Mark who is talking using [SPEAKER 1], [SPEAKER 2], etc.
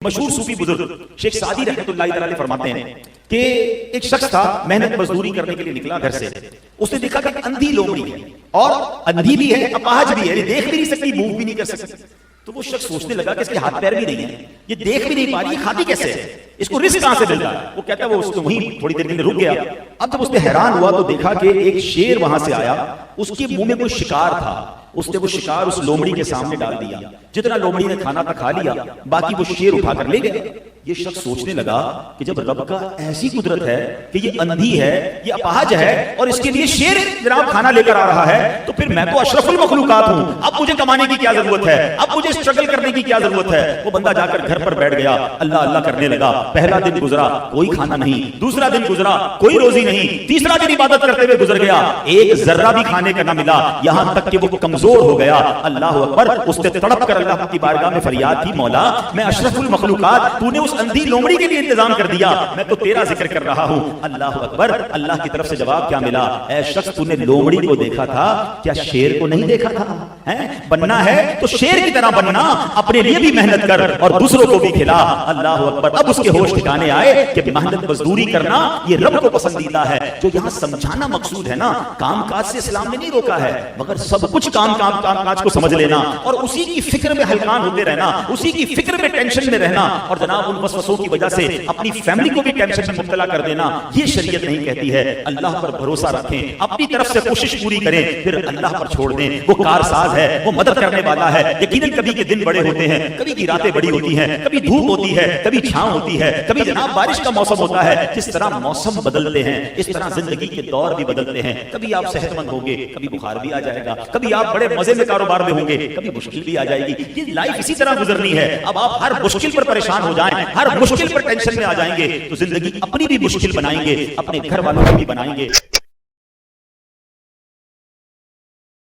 [SPEAKER 1] مشہور صوفی بزرگ شیخ سعدی رحمۃ اللہ علیہ فرماتے ہیں کہ ایک شخص تھا محنت مزدوری کرنے کے لیے نکلا گھر سے. اس نے دیکھا کہ اندھی لومڑی ہے اور اندھی بھی ہے, اپاہج بھی ہے, دیکھ بھی نہیں سکتی, موو بھی نہیں کر سکتی. تو وہ شخص سوچنے لگا کہ اس کے ہاتھ پیر بھی نہیں ہے, یہ دیکھ بھی نہیں پا رہی, کھاتی کیسے ہے, اس کو رزق کہاں سے ملتا ہے. وہ کہتا ہے وہ اس کو وہیں تھوڑی دیر کے لیے رک گیا. اب جب اس نے حیران ہوا تو دیکھا کہ ایک شیر وہاں سے آیا, اس کے منہ میں کوئی شکار تھا. اس نے وہ شکار اس لومڑی کے سامنے ڈال دیا. جتنا لومڑی نے کھانا تھا کھا لیا, باقی وہ شیر اٹھا کر لے گیا. یہ شخص سوچنے لگا کہ جب رب کا ایسی قدرت ہے کہ یہ اندھی ہے, یہ اپاہج ہے, اور اس کے لیے شیر جناب کھانا لے کر آ رہا ہے, تو پھر میں تو اشرف المخلوقات ہوں, اب مجھے کمانے کی کیا ضرورت ہے, اب مجھے اسٹرگل کرنے کی کیا ضرورت ہے. وہ بندہ جا کر گھر پر بیٹھ گیا, اللہ اللہ کرنے لگا. پہلا دن گزرا, کوئی کھانا نہیں. دوسرا دن گزرا, کوئی روزی نہیں. تیسرا دن عبادت کرتے ہوئے گزر گیا, ایک ذرہ بھی کھانے کا نہ ملا, یہاں تک کہ وہ کمزور ہو گیا. اللہ اکبر. اس نے تڑپ کر اللہ کی بارگاہ میں فریاد کی, مولا میں اشرف المخلوقات, تو نے اس اندھی لومڑی کے لیے انتظام کر دیا, میں تو تیرا ذکر کر رہا ہوں. اللہ اکبر. اللہ کی طرف سے جواب کیا ملا, اے شخص تو نے لومڑی کو دیکھا تھا, کیا شیر کو نہیں دیکھا تھا؟ بننا ہے تو شیر کی طرح بننا, اپنے لیے بھی محنت کر اور دوسروں کو بھی کھلا. اللہ اکبر. اب اس کے ہوش ٹھکانے آئے کہ محنت مزدوری کرنا یہ رب کو پسندیدہ ہے. جو یہاں سمجھانا مقصود ہے نا, کام کاج سے اسلام نے نہیں روکا ہے, مگر سب کچھ کام کاج کو سمجھ لینا اور اسی کی فکر میں ہلکان ہوتے رہنا, اسی کی فکر میں ٹینشن میں رہنا, اور جناب ان وسوسوں کی وجہ سے اپنی فیملی کو بھی ٹینشن میں مبتلا کر دینا, یہ شریعت نہیں کہتی ہے. اللہ پر بھروسہ رکھیں, اپنی طرف سے کوشش پوری کریں, پھر اللہ پر چھوڑ دیں. وہ کارساز ہے, وہ مدد کرنے والا ہے. یقیناً کبھی کے دن بڑے ہوتے ہیں, کبھی کی راتیں بڑی ہوتی ہیں, کبھی دھوپ ہوتی ہے, کبھی چھاؤں ہوتی ہے, کبھی جناب بارش کا موسم ہوتا ہے. جس طرح موسم بدلتے ہیں اس طرح زندگی کے دور بھی بدلتے ہیں. کبھی آپ صحت مند ہوں گے, کبھی بخار بھی آ جائے گا, کبھی آپ بڑے مزے میں کاروبار میں ہوں گے, کبھی مشکل بھی آ جائے گی. یہ لائف اسی طرح گزرنی ہے. اب آپ ہر مشکل پر پریشان ہو جائیں, ہر مشکل پر ٹینشن میں آ جائیں گے, تو زندگی اپنی بھی مشکل بنائیں گے, اپنے گھر والوں کی بھی بنائیں گے.